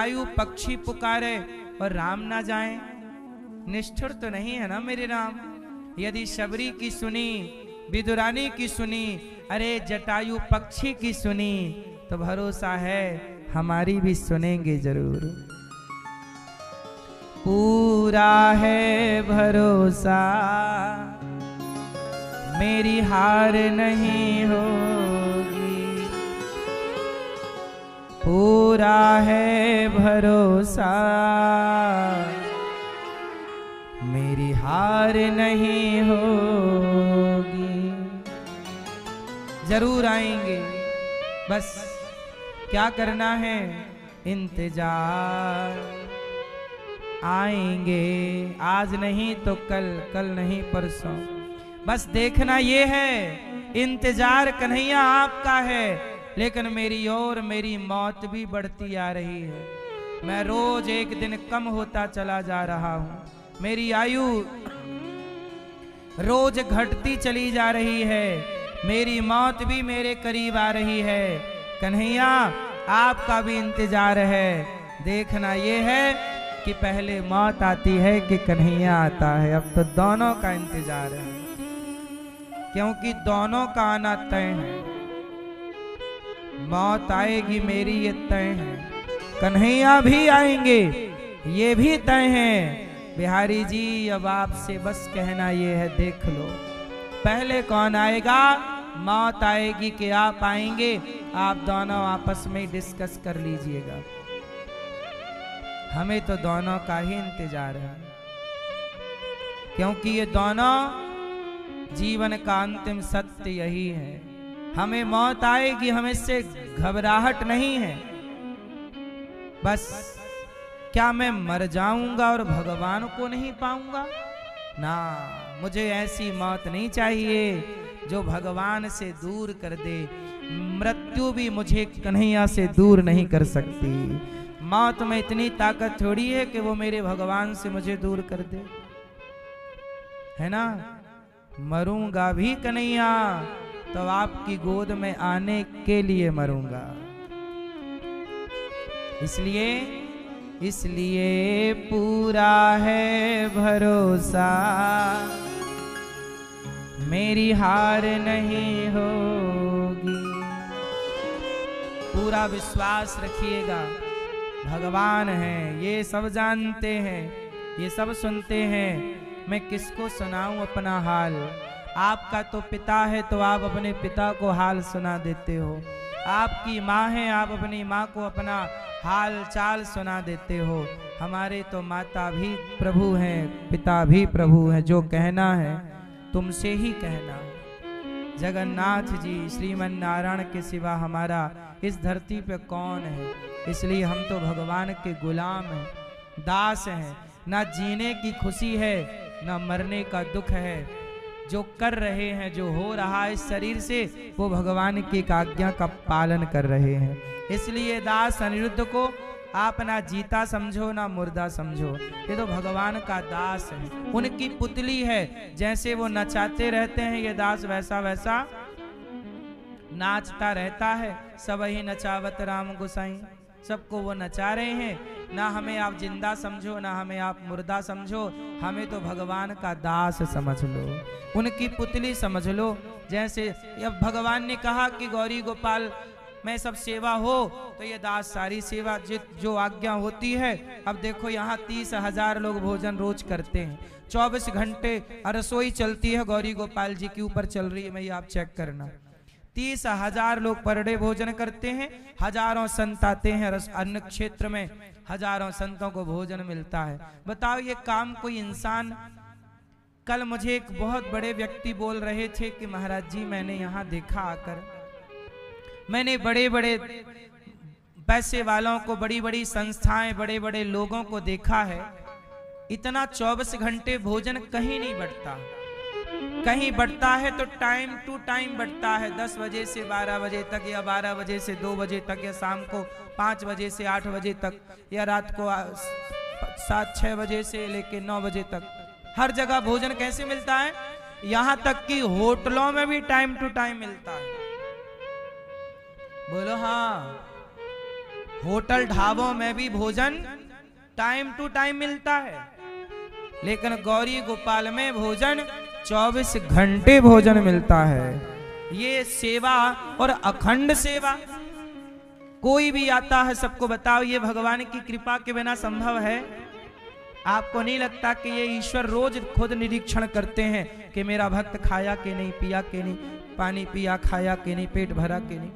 जटायु पक्षी पुकारे और राम ना जाएं? निष्ठुर तो नहीं है ना मेरे राम? यदि शबरी की सुनी, विदुरानी की सुनी, अरे जटायु पक्षी की सुनी, तो भरोसा है हमारी भी सुनेंगे जरूर। पूरा है भरोसा मेरी हार नहीं होगी, पूरा है भरोसा मेरी हार नहीं होगी। जरूर आएंगे, बस क्या करना है? इंतजार। आएंगे, आज नहीं तो कल, कल नहीं परसों। बस देखना ये है, इंतजार कन्हैया आपका है, लेकिन मेरी और मेरी मौत भी बढ़ती आ रही है। मैं रोज एक दिन कम होता चला जा रहा हूं, मेरी आयु रोज घटती चली जा रही है, मेरी मौत भी मेरे करीब आ रही है। कन्हैया आपका भी इंतजार है। देखना ये है कि पहले मौत आती है कि कन्हैया आता है। अब तो दोनों का इंतजार है, क्योंकि दोनों का आना तय है। मौत आएगी मेरी ये तय है, कन्हैया भी आएंगे ये भी तय है। बिहारी जी अब आपसे बस कहना ये है, देख लो पहले कौन आएगा? मौत आएगी कि आप आएंगे? आप दोनों आपस में डिस्कस कर लीजिएगा। हमें तो दोनों का ही इंतजार है, क्योंकि ये दोनों जीवन का अंतिम सत्य यही है। हमें मौत आएगी, हमें इससे घबराहट नहीं है। बस क्या मैं मर जाऊंगा और भगवान को नहीं पाऊंगा? ना, मुझे ऐसी मौत नहीं चाहिए जो भगवान से दूर कर दे। मृत्यु भी मुझे कन्हैया से दूर नहीं कर सकती। मौत में इतनी ताकत थोड़ी है कि वो मेरे भगवान से मुझे दूर कर दे, है ना? मरूंगा भी कन्हैया तो आपकी गोद में आने के लिए मरूंगा। इसलिए पूरा है भरोसा मेरी हार नहीं होगी। पूरा विश्वास रखिएगा, भगवान हैं, ये सब जानते हैं, ये सब सुनते हैं। मैं किसको सुनाऊं अपना हाल? आपका तो पिता है तो आप अपने पिता को हाल सुना देते हो। आपकी माँ है, आप अपनी माँ को अपना हाल चाल सुना देते हो। हमारे तो माता भी प्रभु हैं, पिता भी प्रभु हैं। जो कहना है तुमसे ही कहना। जगन्नाथ जी, श्रीमन नारायण के सिवा हमारा इस धरती पे कौन है? इसलिए हम तो भगवान के गुलाम हैं, दास हैं। ना जीने की खुशी है, ना मरने का दुख है। जो कर रहे हैं, जो हो रहा है इस शरीर से, वो भगवान की एक आज्ञा का पालन कर रहे हैं। इसलिए दास अनिरुद्ध को आप ना जीता समझो ना मुर्दा समझो, ये तो भगवान का दास है, उनकी पुतली है। जैसे वो नचाते रहते हैं ये दास, वैसा वैसा नाचता रहता है। सब ही नचावत राम गोसाई, सबको वो नचा रहे हैं। ना हमें आप जिंदा समझो, ना हमें आप मुर्दा समझो, हमें तो भगवान का दास समझ लो, उनकी पुतली समझ लो। जैसे अब भगवान ने कहा कि गौरी गोपाल में सब सेवा हो, तो ये दास सारी सेवा जो आज्ञा होती है। अब देखो यहाँ 30,000 लोग भोजन रोज करते हैं, 24 घंटे रसोई चलती है, गौरी गोपाल जी के ऊपर चल रही है। मैं ये आप चेक करना, 30,000 लोग पर डे भोजन करते हैं। हजारों संत आते हैं अन्न क्षेत्र में, हजारों संतों को भोजन मिलता है। बताओ ये काम कोई इंसान? कल मुझे एक बहुत बड़े व्यक्ति बोल रहे थे कि महाराज जी मैंने यहाँ देखा आकर, मैंने बड़े बड़े पैसे वालों को, बड़ी बड़ी संस्थाएं, बड़े बड़े लोगों को देखा है, इतना 24 घंटे भोजन कहीं नहीं बढ़ता। कहीं बढ़ता है तो टाइम टू टाइम बढ़ता है, 10 बजे से 12 बजे तक, या 12 बजे से 2 बजे तक, या शाम को 5 बजे से 8 बजे तक, या रात को 7-6 बजे से लेके 9 बजे तक। हर जगह भोजन कैसे मिलता है? यहाँ तक कि होटलों में भी टाइम टू टाइम मिलता है। बोलो हाँ, होटल ढाबों में भी भोजन टाइम टू टाइम मिलता है, लेकिन गौरी गोपाल में भोजन 24 घंटे भोजन मिलता है। ये सेवा और अखंड सेवा, कोई भी आता है सबको बताओ, ये भगवान की कृपा के बिना संभव है? आपको नहीं लगता कि ये ईश्वर रोज खुद निरीक्षण करते हैं कि मेरा भक्त खाया कि नहीं, पिया कि नहीं, पानी पिया, खाया कि नहीं, पेट भरा कि नहीं?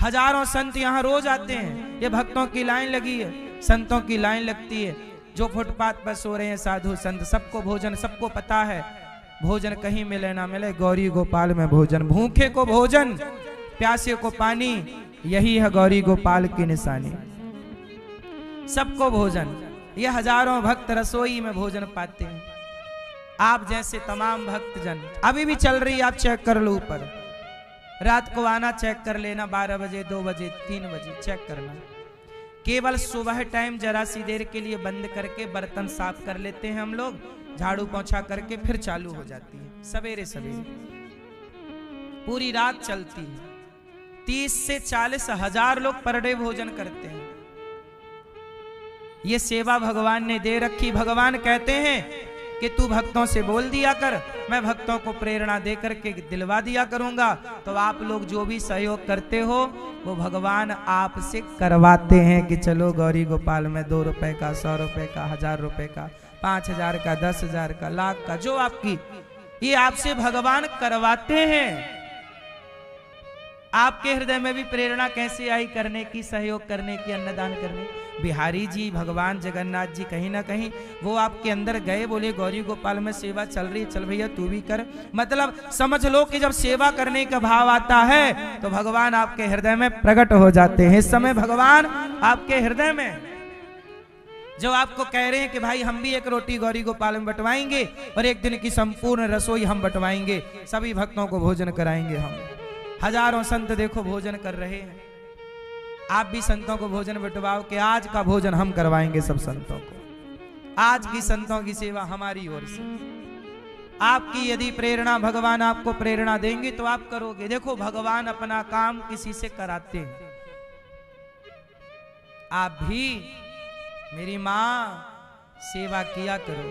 हजारों संत यहाँ रोज आते हैं, ये भक्तों की लाइन लगी है, संतों की लाइन लगती है। जो फुटपाथ पर सो रहे हैं साधु संत, सबको भोजन, सबको पता है भोजन कहीं मिले ना मिले, गौरी गोपाल में भोजन। भूखे को भोजन, प्यासे को पानी, यही है गौरी गोपाल की निशानी। सबको भोजन, ये हजारों भक्त रसोई में भोजन पाते हैं। आप जैसे तमाम भक्तजन, अभी भी चल रही, आप चेक कर लो ऊपर, रात को आना चेक कर लेना, 12 बजे, 2 बजे, 3 बजे चेक करना। केवल सुबह टाइम जरा सी देर के लिए बंद करके बर्तन साफ कर लेते हैं हम लोग, झाड़ू पोंछा करके फिर चालू हो जाती है सवेरे सवेरे, पूरी रात चलती है। 30 से 40 हजार लोग पर डे भोजन करते हैं। ये सेवा भगवान ने दे रखी। भगवान कहते हैं कि तू भक्तों से बोल दिया कर, मैं भक्तों को प्रेरणा दे करके दिलवा दिया करूंगा। तो आप लोग जो भी सहयोग करते हो वो भगवान आपसे करवाते हैं कि चलो गौरी गोपाल में 2 रुपए का, 100 रुपए का, 1000 रुपए का, 5000 का, 10,000 का, लाख का, जो आपकी, ये आपसे भगवान करवाते हैं। आपके हृदय में भी प्रेरणा कैसे आई करने की, सहयोग करने की, अन्नदान करने? बिहारी जी, भगवान जगन्नाथ जी कहीं ना कहीं वो आपके अंदर गए, बोले गौरी गोपाल में सेवा चल रही है, चल भैया तू भी कर। मतलब समझ लो कि जब सेवा करने का भाव आता है तो भगवान आपके हृदय में प्रकट हो जाते हैं। इस समय भगवान आपके हृदय में, जो आपको कह रहे हैं कि भाई हम भी एक रोटी गौरी गोपाल में बंटवाएंगे और एक दिन की संपूर्ण रसोई हम बंटवाएंगे, सभी भक्तों को भोजन कराएंगे हम। हजारों संत देखो भोजन कर रहे हैं, आप भी संतों को भोजन बंटवाओ कि आज का भोजन हम करवाएंगे सब संतों को। आज की संतों की सेवा हमारी ओर से। आपकी यदि प्रेरणा, भगवान आपको प्रेरणा देंगे तो आप करोगे। देखो भगवान अपना काम किसी से कराते हैं। आप भी मेरी मां सेवा किया करो।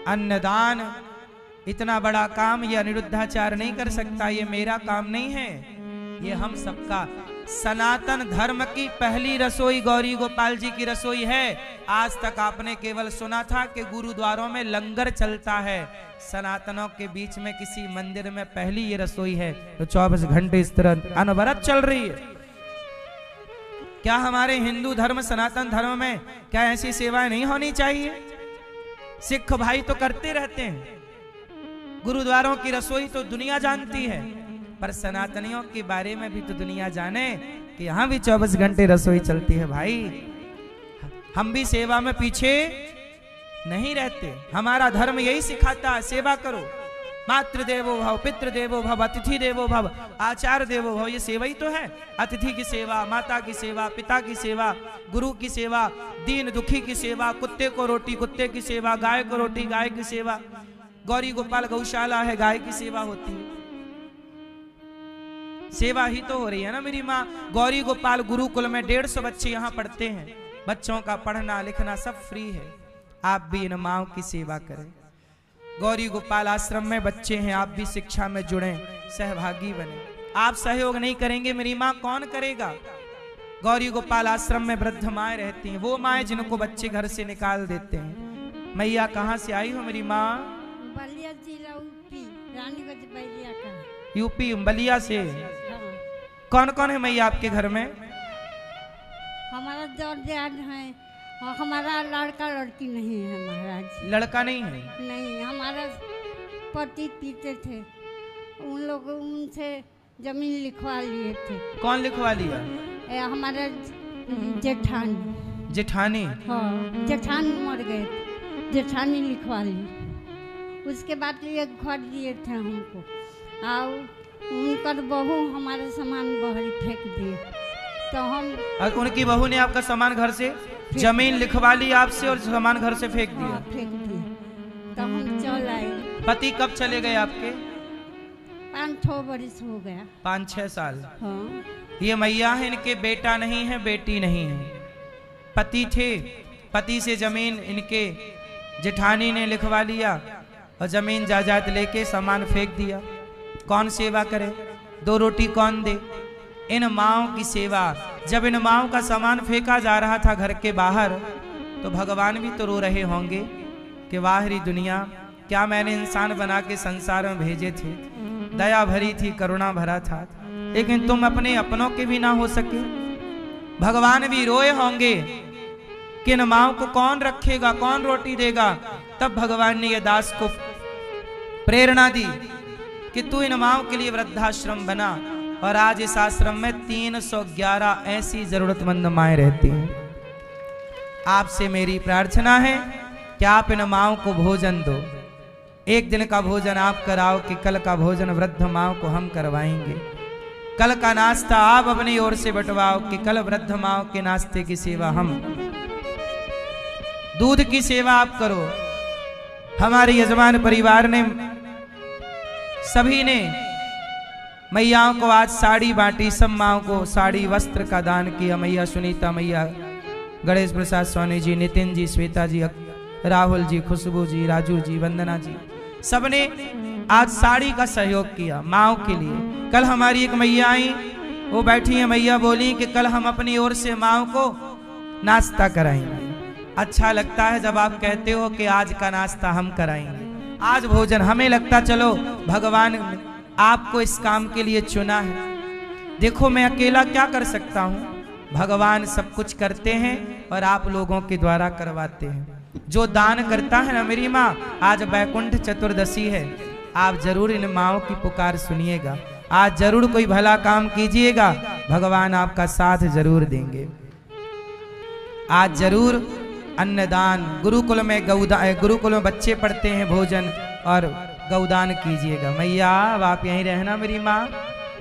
अन्नदान इतना बड़ा काम ये अनिरुद्धाचार्य नहीं कर सकता, ये मेरा काम नहीं है, ये हम सबका। सनातन धर्म की पहली रसोई गौरी गोपाल जी की रसोई है। आज तक आपने केवल सुना था कि गुरुद्वारों में लंगर चलता है, सनातनों के बीच में किसी मंदिर में पहली ये रसोई है तो 24 घंटे इस तरह अनवरत चल रही है। क्या हमारे हिंदू धर्म, सनातन धर्म में क्या ऐसी सेवाएं नहीं होनी चाहिए? सिख भाई तो करते रहते हैं, गुरुद्वारों की रसोई तो दुनिया जानती है, पर सनातनियों के बारे में भी तो दुनिया जाने कि यहाँ भी 24 घंटे रसोई चलती है। भाई हम भी सेवा में पीछे नहीं रहते, हमारा धर्म यही सिखाता है, सेवा करो। मातृ देवो भव, पितृ देवो भव, अतिथि देवो भव, आचार्य देवो भव, ये सेवा ही तो है। अतिथि की सेवा, माता की सेवा, पिता की सेवा, गुरु की सेवा, दीन दुखी की सेवा, कुत्ते को रोटी कुत्ते की सेवा, गाय को रोटी गाय की सेवा। गौरी गोपाल गौशाला है, गाय की सेवा होती है, सेवा ही तो हो रही है ना मेरी माँ। गौरी गोपाल गुरुकुल में 150 बच्चे यहाँ पढ़ते हैं, बच्चों का पढ़ना लिखना सब फ्री है। आप भी इन माओ की सेवा करें। गौरी गोपाल आश्रम में बच्चे हैं, आप भी शिक्षा में जुड़ें, सहभागी बने। आप सहयोग नहीं करेंगे मेरी माँ, कौन करेगा? गौरी गोपाल आश्रम में वृद्ध माएँ रहती हैं, वो माएँ जिनको बच्चे घर से निकाल देते हैं। मैया कहाँ से आई हो मेरी माँ? बलिया जिला यूपी, रानीगंज बलिया का। यूपी बलिया से। हाँ। कौन कौन है मैया आपके घर में? हमारा दौड़ है और हमारा लड़का लड़की नहीं है महाराज। लड़का नहीं है? नहीं, हमारा पति पीते थे, उन लोग उनसे जमीन लिखवा लिए थे। कौन लिखवा लिया? हमारा जेठानी। जेठानी? हाँ, जेठानी मर गए, जेठानी लिखवा ली। उसके बाद ये घर दिए थे हमको, और उनकर बहू हमारे सामान बहरी फेंक दिए, तो हम। उनकी बहू ने आपका सामान घर से, जमीन लिखवा ली आपसे और सामान घर से फेंक दिया? हाँ, फेंक दिए, तो हम चल आए। पति कब चले गए आपके? 5-6 बरस हो गया। 5-6 साल? हाँ। ये मैया है, इनके बेटा नहीं है, बेटी नहीं है। पति थे, पति से जमीन इनके जेठानी ने लिखवा लिया और जमीन जायदाद लेके सामान फेंक दिया। कौन सेवा करे, 2 रोटी कौन दे? इन माँओं की सेवा। जब इन माँओं का सामान फेंका जा रहा था घर के बाहर, तो भगवान भी तो रो रहे होंगे कि वाहरी दुनिया, क्या मैंने इंसान बना के संसार में भेजे थे, दया भरी थी, करुणा भरा था, लेकिन तुम अपने अपनों के भी ना हो सके। भगवान भी रोए होंगे कि इन माँओं को कौन रखेगा, कौन रोटी देगा। तब भगवान ने ये दास को प्रेरणा दी कि तू इन माँओं के लिए वृद्धाश्रम बना। और आज इस आश्रम में 311 ऐसी जरूरतमंद माएँ रहती हैं। आपसे मेरी प्रार्थना है कि आप इन माँओं को भोजन दो। एक दिन का भोजन आप कराओ कि कल का भोजन वृद्ध माँओं को हम करवाएंगे। कल का नाश्ता आप अपनी ओर से बंटवाओ कि कल वृद्ध माँओं के नाश्ते की सेवा हम। दूध की सेवा आप करो। हमारे यजमान परिवार ने, सभी ने मैयाओं को आज साड़ी बांटी। सब माँओं को साड़ी वस्त्र का दान किया। मैया सुनीता, मैया गणेश प्रसाद सोनी जी, नितिन जी, श्वेता जी, राहुल जी, खुशबू जी, राजू जी, वंदना जी, सबने आज साड़ी का सहयोग किया माँओं के लिए। कल हमारी एक मैया आई, वो बैठी है, मैया बोली कि कल हम अपनी ओर से माँओं को नाश्ता कराएंगे। अच्छा लगता है जब आप कहते हो कि आज का नाश्ता हम कराएंगे, आज भोजन। हमें लगता चलो भगवान आपको इस काम के लिए चुना है। देखो मैं अकेला क्या कर सकता हूँ, भगवान सब कुछ करते हैं और आप लोगों के द्वारा करवाते हैं। जो दान करता है ना मेरी माँ, आज वैकुंठ चतुर्दशी है, आप जरूर इन माँओं की पुकार सुनिएगा। आज जरूर कोई भला काम कीजिएगा, भगवान आपका साथ जरूर देंगे। आज जरूर अन्नदान, गुरुकुल में बच्चे पढ़ते हैं भोजन और गौदान कीजिएगा। मैया अब आप यहीं रहना मेरी माँ,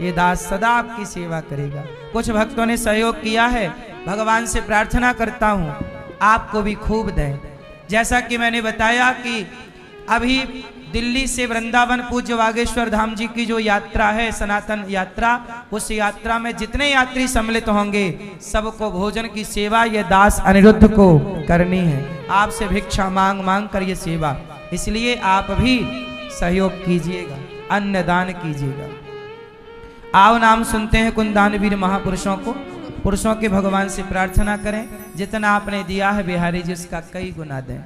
ये दास सदा आपकी सेवा करेगा। कुछ भक्तों ने सहयोग किया है, भगवान से प्रार्थना करता हूँ आपको भी खूब दें। जैसा कि मैंने बताया कि अभी दिल्ली से वृंदावन पूज्य बागेश्वर धाम जी की जो यात्रा है, सनातन यात्रा, उस यात्रा में जितने यात्री सम्मिलित होंगे सबको भोजन की सेवा ये दास अनिरुद्ध को करनी है। आपसे भिक्षा मांग मांग कर ये सेवा, इसलिए आप भी सहयोग कीजिएगा, अन्नदान कीजिएगा। आओ नाम सुनते हैं कुंदान वीर महापुरुषों को। पुरुषों के भगवान से प्रार्थना करें, जितना आपने दिया है बिहारी जी उसका कई गुना दें।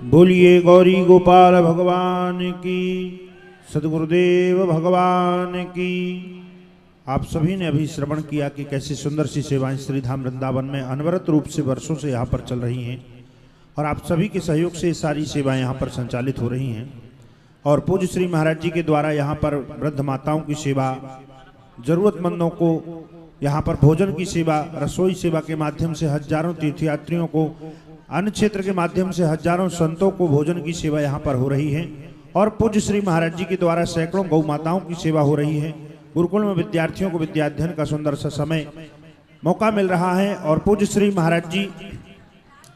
बोलिए गौरी गोपाल भगवान की, सदगुरुदेव भगवान की। आप सभी ने अभी श्रवण किया कि कैसी सुंदर सी सेवाएं श्री धाम वृंदावन में अनवरत रूप से वर्षों से यहाँ पर चल रही हैं और आप सभी के सहयोग से सारी सेवाएं यहाँ पर संचालित हो रही हैं। और पूज्य श्री महाराज जी के द्वारा यहाँ पर वृद्ध माताओं की सेवा, जरूरतमंदों को यहाँ पर भोजन की सेवा, रसोई सेवा के माध्यम से हजारों तीर्थयात्रियों को, अन्य क्षेत्र के माध्यम से हजारों संतों को भोजन की सेवा यहाँ पर हो रही है। और पूज्य श्री महाराज जी के द्वारा सैकड़ों गौ माताओं की सेवा हो रही है। गुरुकुल में विद्यार्थियों को विद्याध्ययन का सुंदर सा समय मौका मिल रहा है। और पूज्य श्री महाराज जी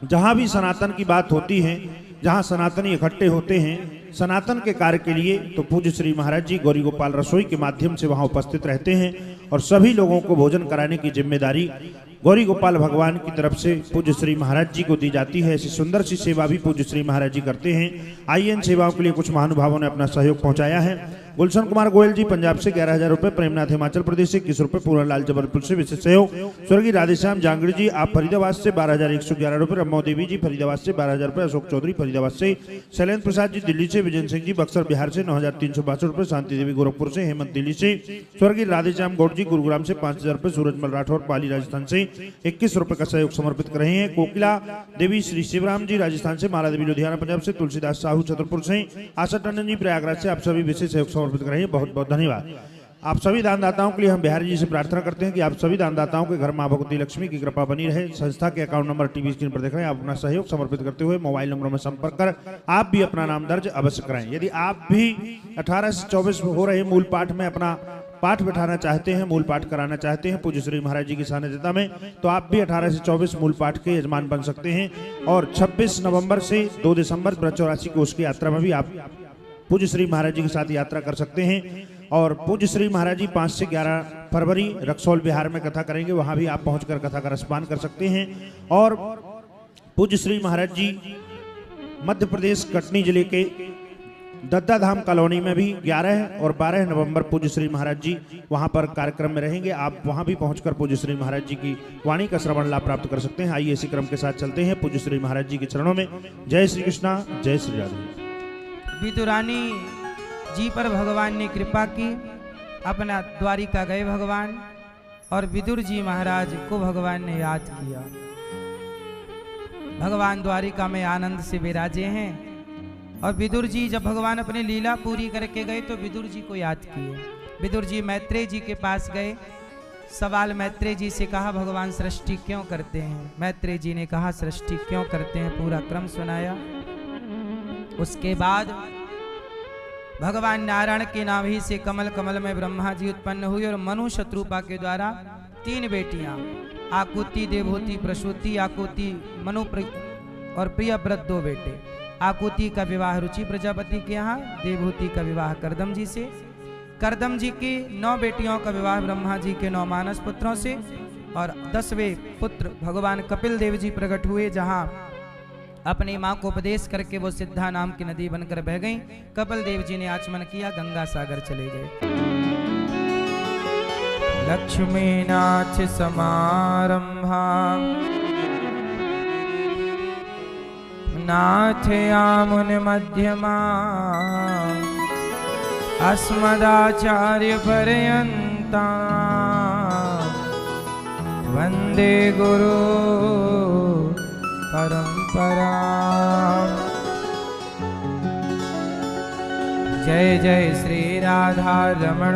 जहाँ भी सनातन की बात होती है, जहाँ सनातनी इकट्ठे होते हैं सनातन के कार्य के लिए, तो पूज्य श्री महाराज जी गौरी गोपाल रसोई के माध्यम से वहाँ उपस्थित रहते हैं और सभी लोगों को भोजन कराने की जिम्मेदारी गौरी गोपाल भगवान की तरफ से पूज्य श्री महाराज जी को दी जाती है। ऐसी सुंदर सी सेवा भी पूज्य श्री महाराज जी करते हैं। आइए इन सेवाओं के लिए कुछ महानुभावों ने अपना सहयोग पहुंचाया है। गुलशन कुमार गोयल जी पंजाब से 11,000 रुपए, प्रेमनाथ हिमाचल प्रदेश से 21 रुपए, पूरनलाल जबलपुर से विशेष सहयोग, स्वर्गीय राधेश्याम जांगड़ी जी आप फरीदाबाद से 12,111 रुपए, रम्मो देवी जी फरीदाबाद से 12,000 रुपए, अशोक चौधरी फरीदाबाद से, शैलेंद्र प्रसाद जी दिल्ली से, विजय सिंह जी बक्सर बिहार से 9,362 रुपए, शांति देवी गोरखपुर से, हेमंत दिल्ली से, स्वर्गीय राधेश्याम गौड़ जी गुरुग्राम से 5,000 रुपए, सूरजमल राठौर पाली राजस्थान से 21 रुपए का सहयोग समर्पित कर रहे हैं। कोकिला देवी श्री शिवराम जी राजस्थान से, माला देवी लुधियाना पंजाब से, तुलसीदास साहू छतरपुर से, आशा टंडन जी प्रयागराज से, आप सभी विशेष सहयोग समर्पित कर रहे हैं। बहुत बहुत धन्यवाद। आप सभी दानदाताओं के लिए हम बिहारी जी से प्रार्थना करते हैं कि आप सभी दानदाताओं के घर मां भगवती लक्ष्मी की कृपा बनी रहे। संस्था के अकाउंट नंबर टीवी स्क्रीन पर देख रहे हैं। आप अपना सहयोग समर्पित करते हुए मोबाइल नंबरों में संपर्क कर आप भी अपना नाम दर्ज अवश्य कराएं। यदि आप भी 18 से 24 हो रहे मूल पाठ में अपना पाठ बैठाना चाहते हैं, मूल पाठ कराना चाहते हैं पूज्य श्री महाराज जी की सानिध्यता में, तो आप भी 18 से 24 मूल पाठ के यजमान बन सकते हैं। और 26 नवंबर से 2 दिसंबर ब्रज 84 की उसकी यात्रा में भी आप पूज्य श्री महाराज जी के साथ यात्रा कर सकते हैं। और पूज्य श्री महाराज जी 5 से 11 फरवरी रक्सौल बिहार में कथा करेंगे, वहां भी आप पहुंचकर कथा का रसपान कर सकते हैं। और पूज्य श्री महाराज जी मध्य प्रदेश कटनी जिले के दद्दा धाम कॉलोनी में भी 11 और 12 नवंबर पूज्य श्री महाराज जी वहां पर कार्यक्रम में रहेंगे। आप वहां भी पहुंचकर पूज्य श्री महाराज जी की वाणी का श्रवण लाभ प्राप्त कर सकते हैं। आइए इसी क्रम के साथ चलते हैं पूज्य श्री महाराज जी के चरणों में। जय श्री कृष्णा, जय श्री राधे। विदुरानी जी पर भगवान ने कृपा की, अपना द्वारिका गए भगवान, और विदुर जी महाराज को भगवान ने याद किया। भगवान द्वारिका में आनंद से विराजे हैं, और विदुर जी जब भगवान अपनी लीला पूरी करके गए तो विदुर जी को याद किए। विदुर जी मैत्रेय जी के पास गए, सवाल मैत्रेय जी से कहा भगवान सृष्टि क्यों करते हैं। मैत्रेय जी ने कहा सृष्टि क्यों करते हैं, पूरा क्रम सुनाया। उसके बाद भगवान नारायण के नाभि से कमल कमल में ब्रह्मा जी उत्पन्न हुए, और मनु शत्रुपा के द्वारा 3 बेटियां, आकुति, देवहूति, प्रसूति। आकुति, मनु और प्रियव्रत 2 बेटे। आकुति का विवाह रुचि प्रजापति के यहाँ, देवहूति का विवाह करदम जी से। करदम जी की 9 बेटियों का विवाह ब्रह्मा जी के 9 मानस पुत्रों से, और 10वें पुत्र भगवान कपिल देव जी प्रकट हुए, जहाँ अपनी माँ को उपदेश करके वो सिद्धा नाम की नदी बनकर बह गई। कपिल देव जी ने आचमन किया, गंगा सागर चले गए। लक्ष्मी नाथ समारंभा नाथ यामुन मध्यमा अस्मदाचार्य पर्यंता वंदे गुरु परंपरा। जय जय श्री राधा रमण,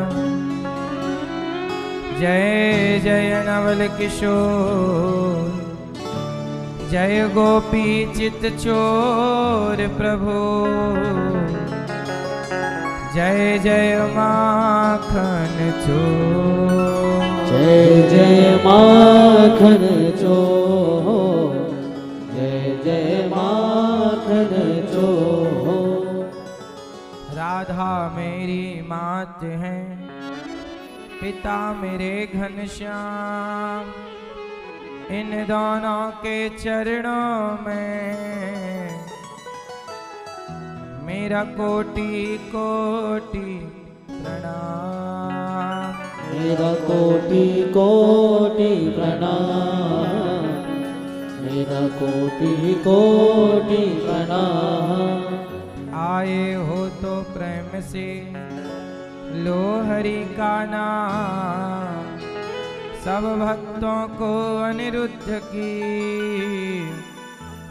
जय जय नवल किशोर, जय गोपी चित चोर प्रभु, जय जय माखन चोर, जय जय माखन चोर, जय जय माखन चोर। राधा मेरी मात है, पिता मेरे घनश्याम, इन दोनों के चरणों में मेरा कोटि कोटि प्रणाम, मेरा कोटि कोटि प्रणाम, मेरा कोटि कोटि प्रणाम। आए हो तो प्रेम से लो हरि का नाम, सब भक्तों को अनिरुद्ध की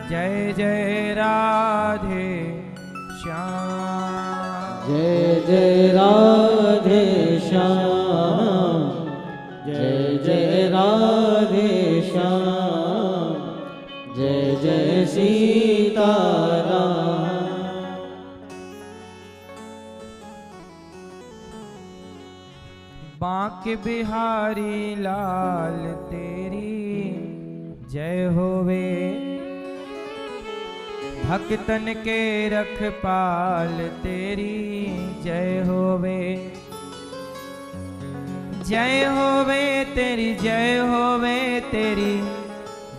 जय जय राधे श्याम, जय जय राधे श्याम, जय जय राधे श्याम, जय जय सीताराम। बांके बिहारी लाल तेरी जय होवे, भक्तन के रखपाल तेरी जय होवे, जय होवे तेरी जय होवे तेरी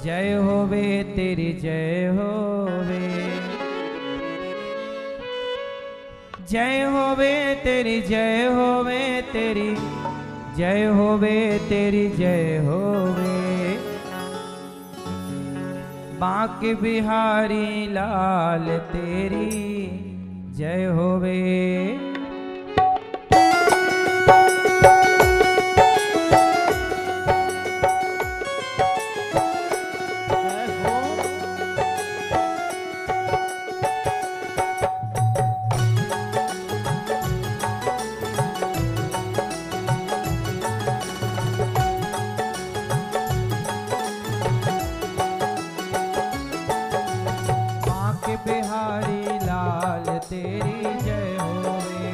जय होवे तेरी जय होवे, जय होवे तेरी जय होवे तेरी जय होवे तेरी जय होवे। बांके बिहारी लाल तेरी जय होवे। बिहारी लाल तेरी जय होवे,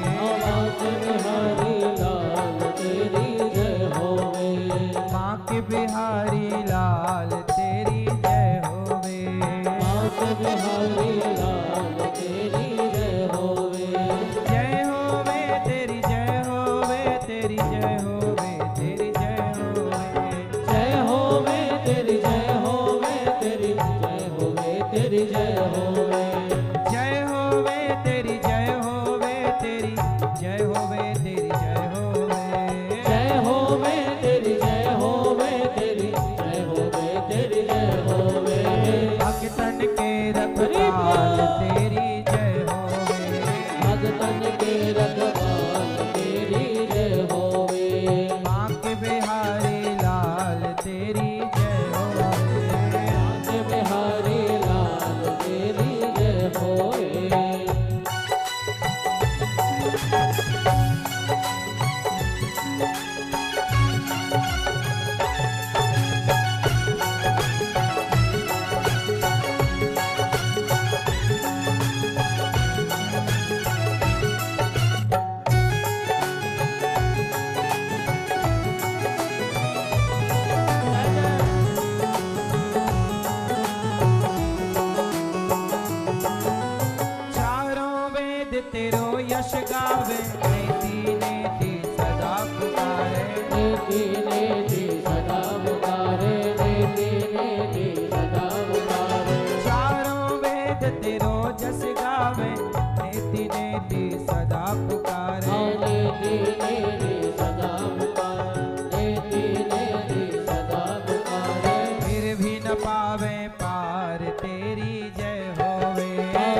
जश गावे, नेति नेति सदा पुकारे, नेति नेति सदा पुकारे, नेति नेति सदा पुकारे। चारों वेद तेरो जस गावे, नेति नेति सदा पुकारे, नेति नेति सदा पुकारे, नेति नेति सदा पुकारे। फिर भी न पावे पार तेरी जय होवे,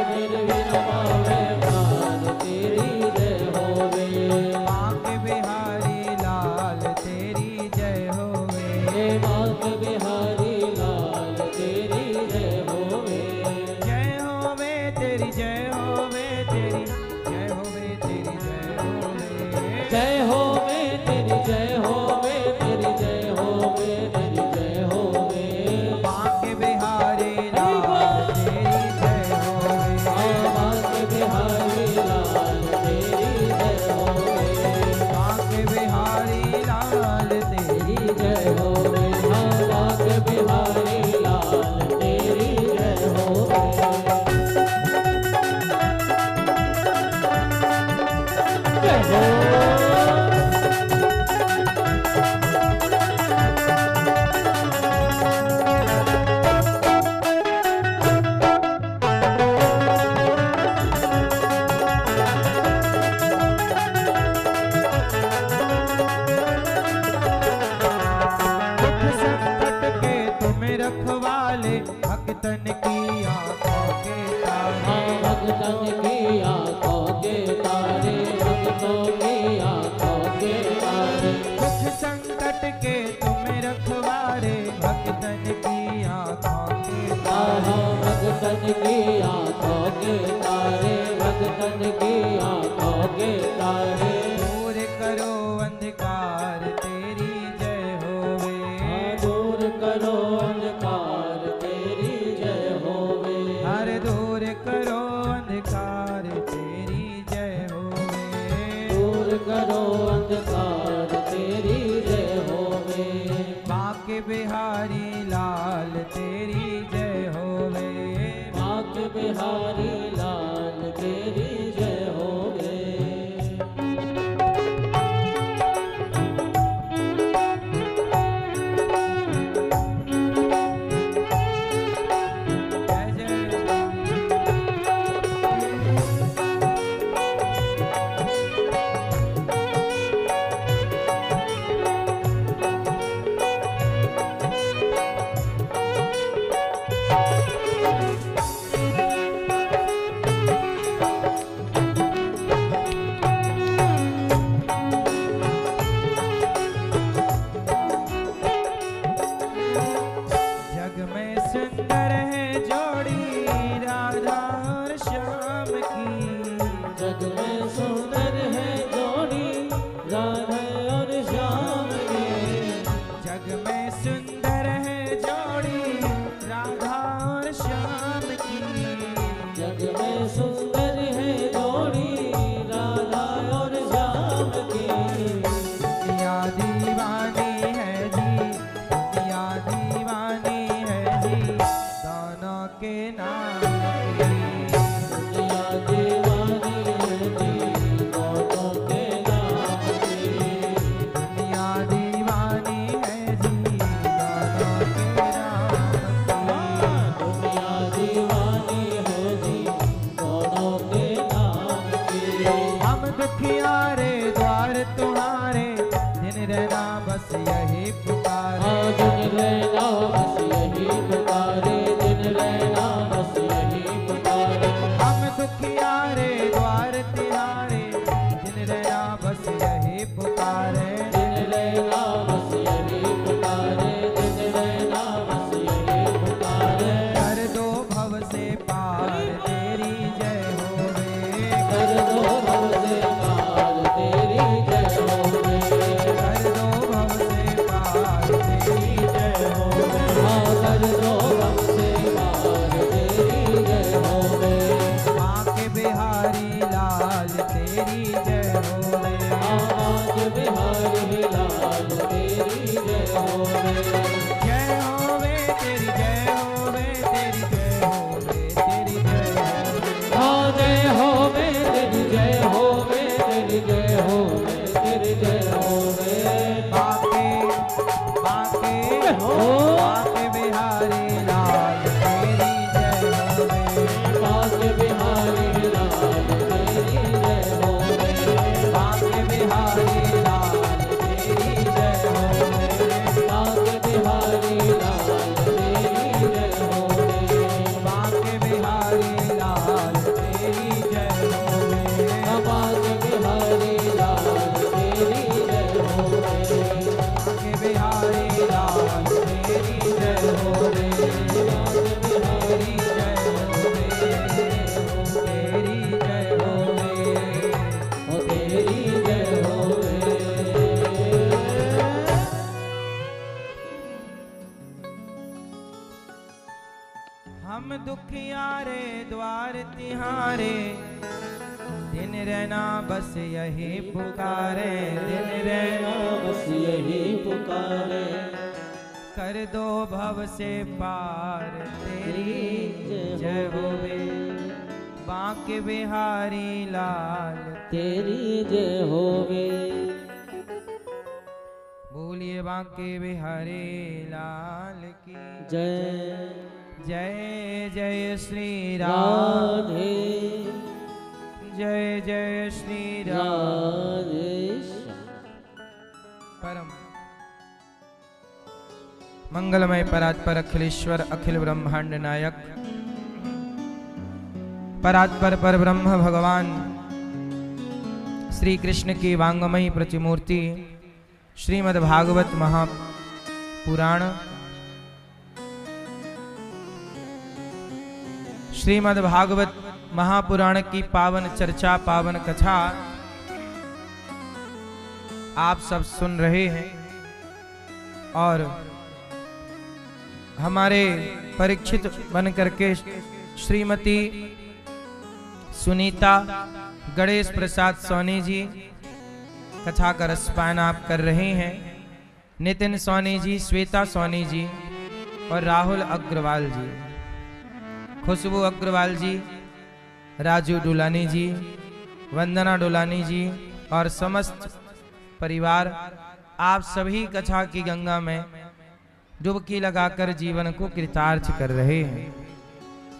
फिर भी न पावे पार तेरी जय होवे। बांके बिहारी लाल तेरी जय होवे, बांके बिहारी लाल तेरी जय होवे। जय होवे तेरी जय होवे, तेरी जय होवे, तेरी जय होवे, जय होवे तेरी जय होवे, तेरी जय होवे, तेरी जय होवे। बांके बिहारी लाल तेरी जय होवे, बांके बिहारी लाल तेरी जय होवे। बांके बिहारी लाल तेरी तेरी जय होवे, बांके बिहारी लाल तेरी जय होवे। जय हो। दुख संकट के तुम रखवाले, भक्तन की आंखों के तारे, भक्तन की आंखों के तारे, भक्तों की आंखों के तारे। दुख संकट के तुम रखवाले, भक्तन की आंखों के तारे, भक्तन की आंखों के तारे, भक्तन की आंखों के तारे। दूर करो अंधकार तेरी जय होवे, दूर करो अंधकार तेरी जय होवे। हर दूर करो अंधकार तेरी जय होवे, दूर करो अंधकार तेरी जय होवे। बांके बिहारी लाल तेरी जय होवे, बांके बिहारी लाल तेरी जय होवे। जय जय जग में सुंदर है जोड़ी राधा और श्याम की, जग में सुंदर है जोड़ी राधा और श्याम की। जग में सुंदर है जोड़ी राधा और श्याम की, जग में सुंदर है जोड़ी राधा और श्याम की। दुनिया दीवानी है जी, दुनिया दीवानी है जी, दोनों के नाम की। दुनिया दीवानी है जी, दोनों के नाम की। दुनिया दीवानी है जी, दोनों के नाम की। दुनिया दीवानी है जी, दोनों के नाम की। हम दुखियारे द्वार तुम्हारे, दिन रहना बस यही पुकारे, दिन रहना बस यही पुकारे, दिन रहना बस होवे तेरी जय होवे तेरी जय होवे ओ तेरी जय होवे। हम दुखियारे द्वार तिहारे दिन रहना बस यही पुकारे दिन रहना बस यही पुकारे कर दो भव से पार तेरी जय होवे बांके बिहारी लाल तेरी जय होवे। बोलिए बांके बिहारी लाल की जय जय जय श्री राम राधे जय जय श्री राम राधे परम मंगलमय परात्पर अखिलेश्वर अखिल ब्रह्मांड नायक परात्पर पर ब्रह्म भगवान श्री कृष्ण की वांगमयी प्रतिमूर्ति श्रीमद् भागवत महापुराण श्रीमद् भागवत महापुराण की पावन चर्चा पावन कथा आप सब सुन रहे हैं और हमारे परीक्षित बन करके श्रीमती सुनीता गणेश प्रसाद सोनी जी कथा का रसपान आप कर रहे हैं। नितिन सोनी जी, श्वेता सोनी जी और राहुल अग्रवाल जी, खुशबू अग्रवाल जी, राजू डुलानी जी, वंदना डुलानी जी और समस्त परिवार आप सभी कथा की गंगा में डुबकी लगाकर जीवन को कृतार्थ कर रहे हैं।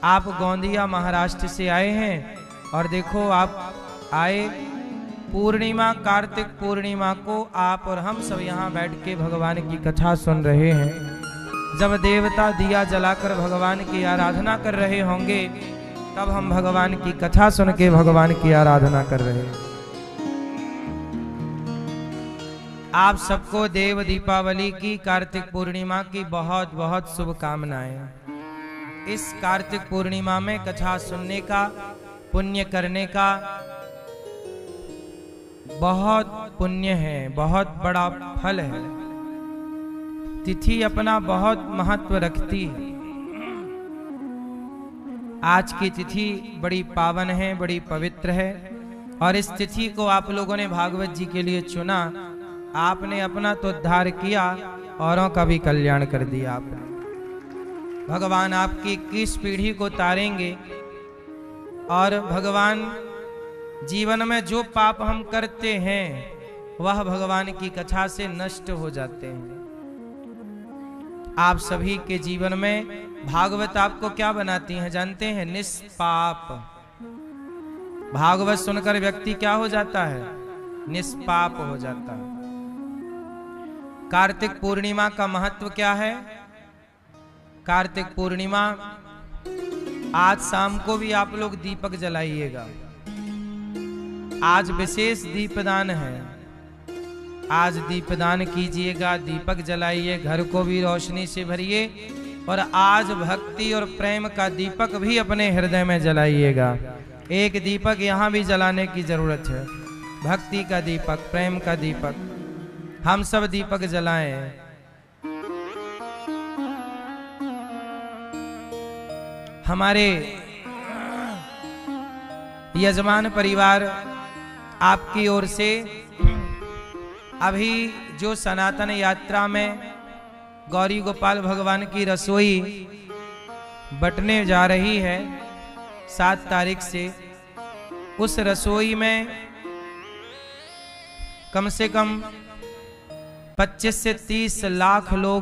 आप गोंदिया महाराष्ट्र से आए हैं और देखो आप आए पूर्णिमा कार्तिक पूर्णिमा को आप और हम सब यहाँ बैठ के भगवान की कथा सुन रहे हैं। जब देवता दिया जलाकर भगवान की आराधना कर रहे होंगे तब हम भगवान की कथा सुन के भगवान की आराधना कर रहे हैं। आप सबको देव दीपावली की कार्तिक पूर्णिमा की बहुत बहुत शुभकामनाएं। इस कार्तिक पूर्णिमा में कथा सुनने का पुण्य करने का बहुत पुण्य है, बहुत बड़ा फल है। तिथि अपना बहुत महत्व रखती है। आज की तिथि बड़ी पावन है, बड़ी पवित्र है और इस तिथि को आप लोगों ने भागवत जी के लिए चुना। आपने अपना तो उद्धार किया, औरों का भी कल्याण कर दिया आपने। भगवान आपकी 21 पीढ़ी को तारेंगे और भगवान जीवन में जो पाप हम करते हैं वह भगवान की कथा से नष्ट हो जाते हैं। आप सभी के जीवन में भागवत आपको क्या बनाती हैं जानते हैं? निष्पाप। भागवत सुनकर व्यक्ति क्या हो जाता है? निष्पाप हो जाता है। कार्तिक पूर्णिमा का महत्व क्या है? कार्तिक पूर्णिमा आज शाम को भी आप लोग दीपक जलाइएगा। आज विशेष दीपदान है। आज दीपदान कीजिएगा, दीपक जलाइए, घर को भी रोशनी से भरिए और आज भक्ति और प्रेम का दीपक भी अपने हृदय में जलाइएगा। एक दीपक यहाँ भी जलाने की जरूरत है, भक्ति का दीपक, प्रेम का दीपक। हम सब दीपक जलाएं। हमारे यजमान परिवार आपकी ओर से अभी जो सनातन यात्रा में गौरी गोपाल भगवान की रसोई बटने जा रही है 7 तारीख से, उस रसोई में कम से कम 25 से 30 लाख लोग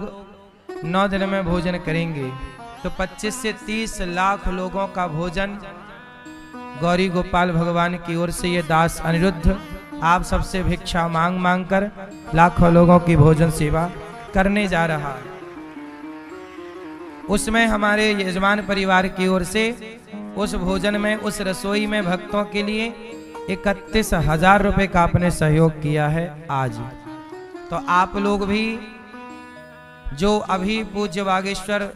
9 दिन में भोजन करेंगे। तो 25 से 30 लाख लोगों का भोजन गौरी गोपाल भगवान की ओर से ये दास अनिरुद्ध आप सबसे भिक्षा मांग मांग कर लाखों लोगों की भोजन सेवा करने जा रहा है। उसमें हमारे यजमान परिवार की ओर से उस भोजन में, उस रसोई में भक्तों के लिए 31,000 रुपए का आपने सहयोग किया है आज। तो आप लोग भी जो अभी पूज्य बागेश्वर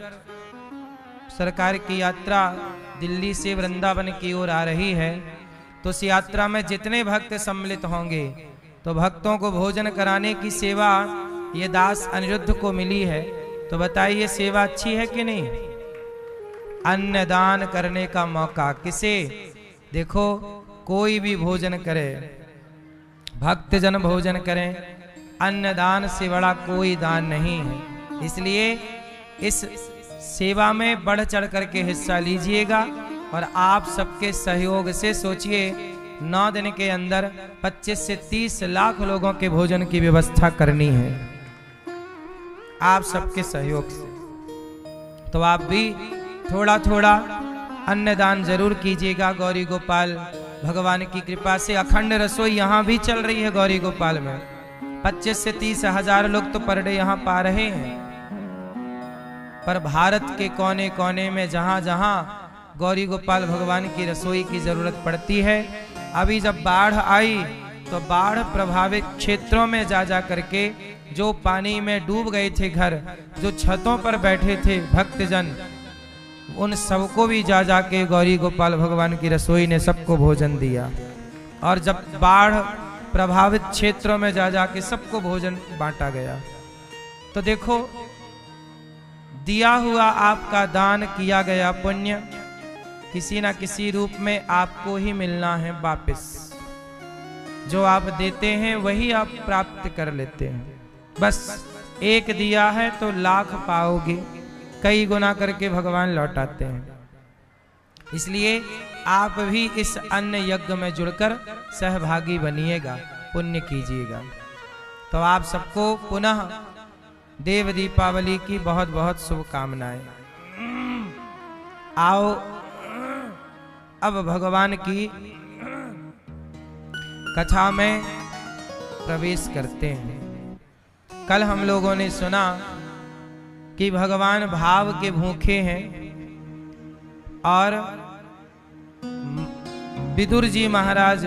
सरकार की यात्रा दिल्ली से वृंदावन की ओर आ रही है, तो इस यात्रा में जितने भक्त सम्मिलित होंगे तो भक्तों को भोजन कराने की सेवा ये दास अनिरुद्ध को मिली है। तो बताइए सेवा अच्छी है कि नहीं? अन्नदान करने का मौका किसे? देखो कोई भी भोजन करे, भक्तजन भोजन करें, अन्नदान से बड़ा कोई दान नहीं है। इसलिए इस सेवा में बढ़ चढ़ करके हिस्सा लीजिएगा और आप सबके सहयोग से सोचिए 9 दिन के अंदर 25 से 30 लाख लोगों के भोजन की व्यवस्था करनी है आप सबके सहयोग से। तो आप भी थोड़ा थोड़ा अन्नदान जरूर कीजिएगा। गौरी गोपाल भगवान की कृपा से अखंड रसोई यहाँ भी चल रही है। गौरी गोपाल में 25 से 30 हजार लोग तो पर डे यहाँ पा रहे हैं। पर भारत के कोने कोने में जहाँ जहाँ गौरी गोपाल भगवान की रसोई की जरूरत पड़ती है, अभी जब बाढ़ आई तो बाढ़ प्रभावित क्षेत्रों में जा जा करके जो पानी में डूब गए थे घर, जो छतों पर बैठे थे भक्तजन, उन सबको भी जा जा के गौरी गोपाल भगवान की रसोई ने सबको भोजन दिया। और जब बाढ़ प्रभावित क्षेत्रों में जा जा के सबको भोजन बांटा गया। तो देखो दिया हुआ आपका दान, किया गया पुण्य किसी ना किसी रूप में आपको ही मिलना है वापस। जो आप देते हैं वही आप प्राप्त कर लेते हैं। बस एक दिया है तो लाख पाओगे, कई गुना करके भगवान लौटाते हैं। इसलिए आप भी इस अन्न यज्ञ में जुड़कर सहभागी बनिएगा, पुण्य कीजिएगा। तो आप सबको पुनः देव दीपावली की बहुत बहुत शुभकामनाएं। आओ अब भगवान की कथा में प्रवेश करते हैं। कल हम लोगों ने सुना कि भगवान भाव के भूखे हैं और विदुर जी महाराज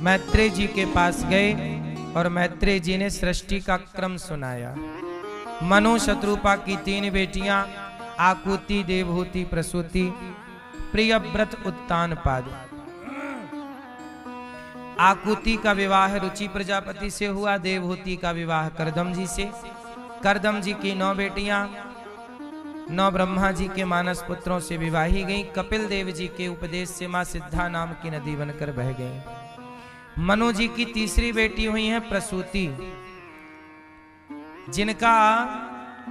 मैत्रेय जी के पास गए और मैत्रेय जी ने सृष्टि का क्रम सुनाया। मनु शत्रुपा की 3 बेटियां आकुति, देवहूति, प्रसूति, प्रियव्रत, उत्तानपाद। आकुति का विवाह रुचि प्रजापति से हुआ, देवहूति का विवाह करदम जी से। करदम जी की 9 बेटियां 9 ब्रह्मा जी के मानस पुत्रों से विवाही गईं। कपिल देव जी के उपदेश से मां सिद्धा नाम की नदी बनकर बह गई। मनु जी की तीसरी बेटी हुई है प्रसूति,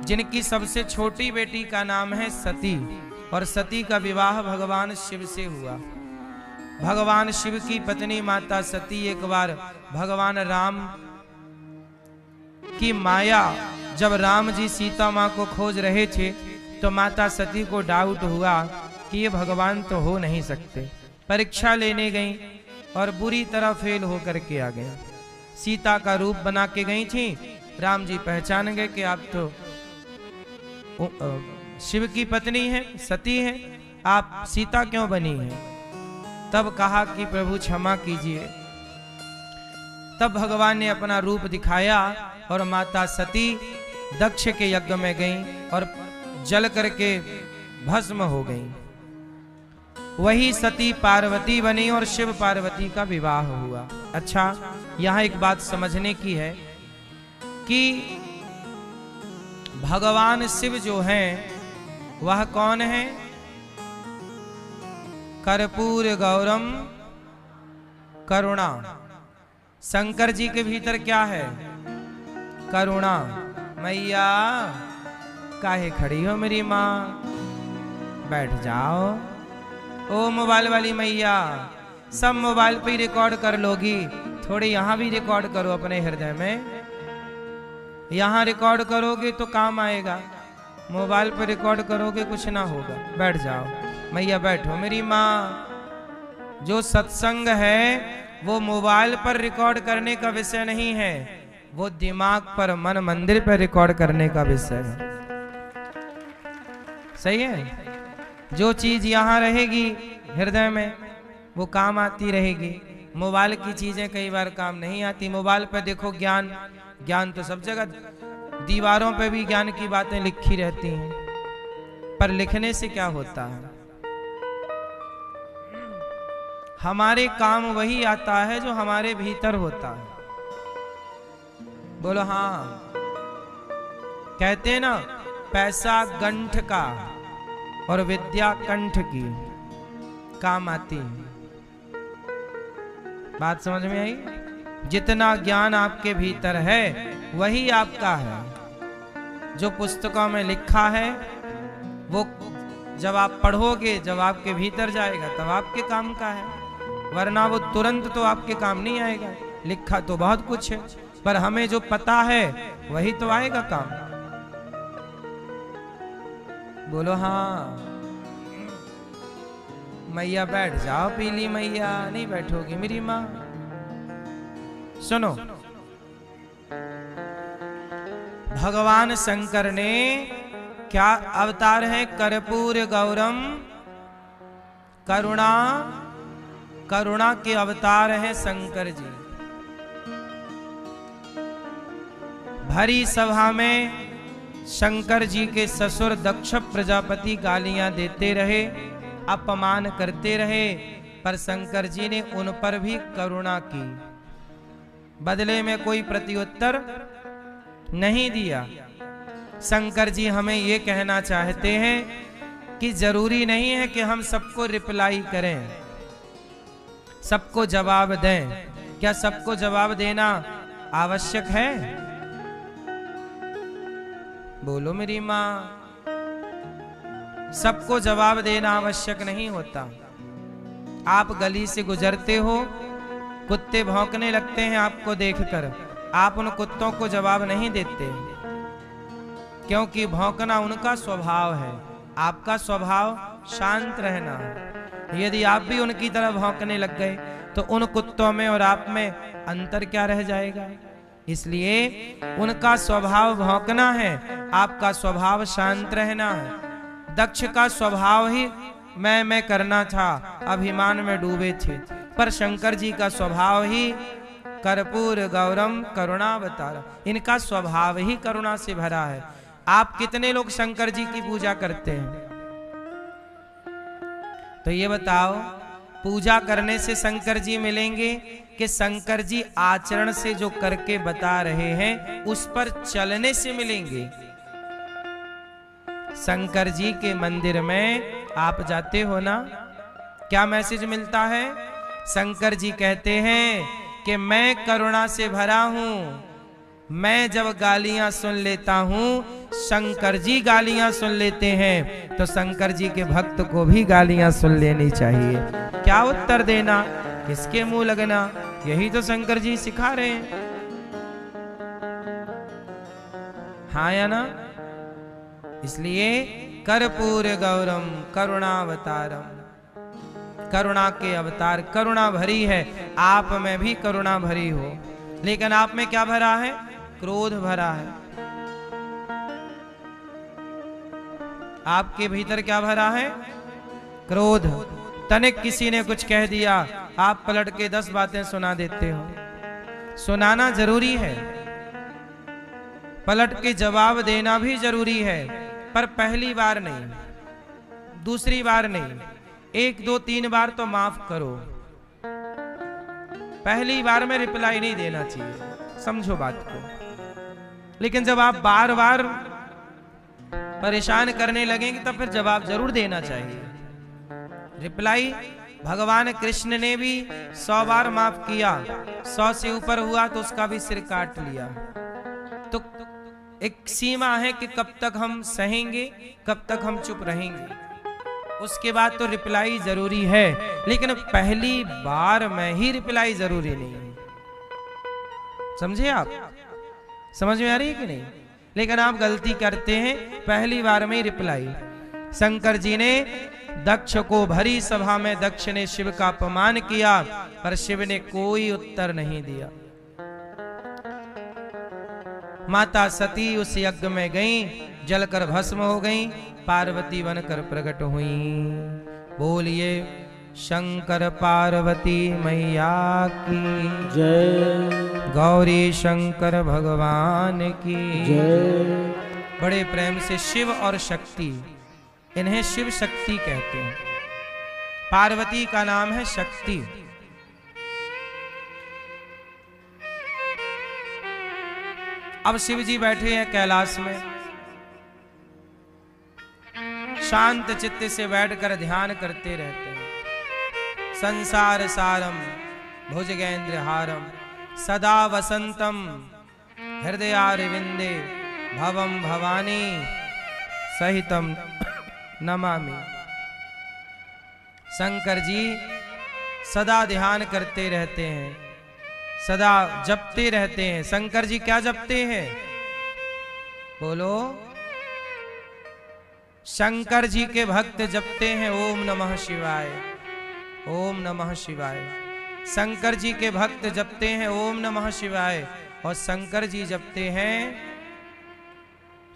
जिनकी सबसे छोटी बेटी का नाम है सती, और सती का विवाह भगवान शिव से हुआ। भगवान शिव की पत्नी माता सती एक बार भगवान राम की माया, जब राम जी सीता माँ को खोज रहे थे तो माता सती को डाउट हुआ कि ये भगवान तो हो नहीं सकते। परीक्षा लेने गई और बुरी तरह फेल होकर के आ गई। सीता का रूप बना के गई थी। राम जी पहचान गए कि आप तो शिव की पत्नी है, सती है, आप सीता क्यों बनी है? तब कहा कि प्रभु क्षमा कीजिए। तब भगवान ने अपना रूप दिखाया और माता सती दक्ष के यज्ञ में गई और जल करके भस्म हो गई। वही सती पार्वती बनी और शिव पार्वती का विवाह हुआ। अच्छा, यहाँ एक बात समझने की है कि भगवान शिव जो हैं वह कौन है? कर्पूर गौरम करुणा। शंकर जी के भीतर क्या है? करुणा। मैया काहे खड़ी हो मेरी माँ, बैठ जाओ। ओ मोबाइल वाली मैया, सब मोबाइल पे ही रिकॉर्ड कर लोगी, थोड़ी यहाँ भी रिकॉर्ड करो अपने हृदय में। यहाँ रिकॉर्ड करोगे तो काम आएगा, मोबाइल पे रिकॉर्ड करोगे कुछ ना होगा। बैठ जाओ मैया, बैठो मेरी माँ। जो सत्संग है वो मोबाइल पर रिकॉर्ड करने का विषय नहीं है, वो दिमाग पर, मन मंदिर पर रिकॉर्ड करने का विषय है। सही है? जो चीज यहाँ रहेगी हृदय में वो काम आती रहेगी। मोबाइल की चीजें कई बार काम नहीं आती। मोबाइल पर देखो ज्ञान, ज्ञान तो सब जगह दीवारों पे भी ज्ञान की बातें लिखी रहती हैं, पर लिखने से क्या होता है? हमारे काम वही आता है जो हमारे भीतर होता है। बोलो हाँ। कहते हैं ना, पैसा गंठ का और विद्या कंठ की, काम आती है। बात समझ में आई? जितना ज्ञान आपके भीतर है वही आपका है। जो पुस्तकों में लिखा है वो जब आप पढ़ोगे, जब आपके भीतर जाएगा तब आपके काम का है, वरना वो तुरंत तो आपके काम नहीं आएगा। लिखा तो बहुत कुछ है, पर हमें जो पता है वही तो आएगा काम। बोलो हाँ। मैया बैठ जाओ, पीली मैया, नहीं बैठोगी मेरी माँ। सुनो, भगवान शंकर ने क्या अवतार है? कर्पूर गौरम, करुणा, करुणा के अवतार है शंकर जी। भरी सभा में शंकर जी के ससुर दक्ष प्रजापति गालियां देते रहे, अपमान करते रहे, पर शंकर जी ने उन पर भी करुणा की। बदले में कोई प्रत्युत्तर नहीं दिया। शंकर जी हमें ये कहना चाहते हैं कि जरूरी नहीं है कि हम सबको रिप्लाई करें, सबको जवाब दें। क्या सबको जवाब देना आवश्यक है? बोलो मेरी माँ। सबको जवाब देना आवश्यक नहीं होता। आप गली से गुजरते हो, कुत्ते भौंकने लगते हैं आपको देखकर, आप उन कुत्तों को जवाब नहीं देते, क्योंकि भौंकना उनका स्वभाव है, आपका स्वभाव शांत रहना है। यदि आप भी उनकी तरह भौंकने लग गए तो उन कुत्तों में और आप में अंतर क्या रह जाएगा? इसलिए उनका स्वभाव भौंकना है, आपका स्वभाव शांत रहना है। दक्ष का स्वभाव ही मैं करना था, अभिमान में डूबे थे, पर शंकर जी का स्वभाव ही कर्पूर गौरम करुणावतार, इनका स्वभाव ही करुणा से भरा है। आप कितने लोग शंकर जी की पूजा करते हैं? तो ये बताओ, पूजा करने से शंकर जी मिलेंगे कि शंकर जी आचरण से जो करके बता रहे हैं उस पर चलने से मिलेंगे? शंकर जी के मंदिर में आप जाते हो ना, क्या मैसेज मिलता है? शंकर जी कहते हैं कि मैं करुणा से भरा हूं। मैं जब गालियां सुन लेता हूं, शंकर जी गालियां सुन लेते हैं, तो शंकर जी के भक्त को भी गालियां सुन लेनी चाहिए। क्या उत्तर देना, किसके मुंह लगना, यही तो शंकर जी सिखा रहे हैं। हाँ या ना? इसलिए कर्पूर गौरम करुणावतारम, करुणा के अवतार, करुणा भरी है। आप में भी करुणा भरी हो, लेकिन आप में क्या भरा है? क्रोध भरा है। आपके भीतर क्या भरा है? क्रोध। तनिक किसी ने कुछ कह दिया, आप पलट के 10 बातें सुना देते हो। सुनाना जरूरी है, पलट के जवाब देना भी जरूरी है, पर पहली बार नहीं, दूसरी बार नहीं, 1 2 3 बार तो माफ करो। पहली बार में रिप्लाई नहीं देना चाहिए, समझो बात को। लेकिन जब आप बार बार परेशान करने लगेंगे तब फिर जवाब जरूर देना चाहिए। रिप्लाई भगवान कृष्ण ने भी 100 बार माफ किया, 100 से ऊपर हुआ तो उसका भी सिर काट लिया। तो एक सीमा है कि कब तक हम सहेंगे, कब तक हम चुप रहेंगे, उसके बाद तो रिप्लाई जरूरी है। लेकिन पहली बार में ही रिप्लाई जरूरी नहीं है। समझे आप? समझ में आ रही है कि नहीं? लेकिन आप गलती करते हैं, पहली बार में ही रिप्लाई। शंकर जी ने दक्ष को, भरी सभा में दक्ष ने शिव का अपमान किया, पर शिव ने कोई उत्तर नहीं दिया। माता सती उस यज्ञ में गई, जलकर भस्म हो गई, पार्वती बनकर प्रकट हुई। बोलिए शंकर पार्वती मैया की जय। गौरी शंकर भगवान की जय। बड़े प्रेम से शिव और शक्ति, इन्हें शिव शक्ति कहते हैं। पार्वती का नाम है शक्ति। अब शिव जी बैठे हैं कैलाश में, शांत चित्त से बैठकर ध्यान करते रहते हैं। संसार सारम भुजगेंद्र हारम सदा वसंतम हृदयारविंदे भवम भवानी सहितम नमामि। शंकर जी सदा ध्यान करते रहते हैं, सदा जपते रहते हैं। शंकर जी क्या जपते हैं? बोलो। शंकर जी के भक्त जपते हैं ओम नमः शिवाय, ओम नमः शिवाय। शंकर जी के भक्त जपते हैं ओम नमः शिवाय, और शंकर जी जपते हैं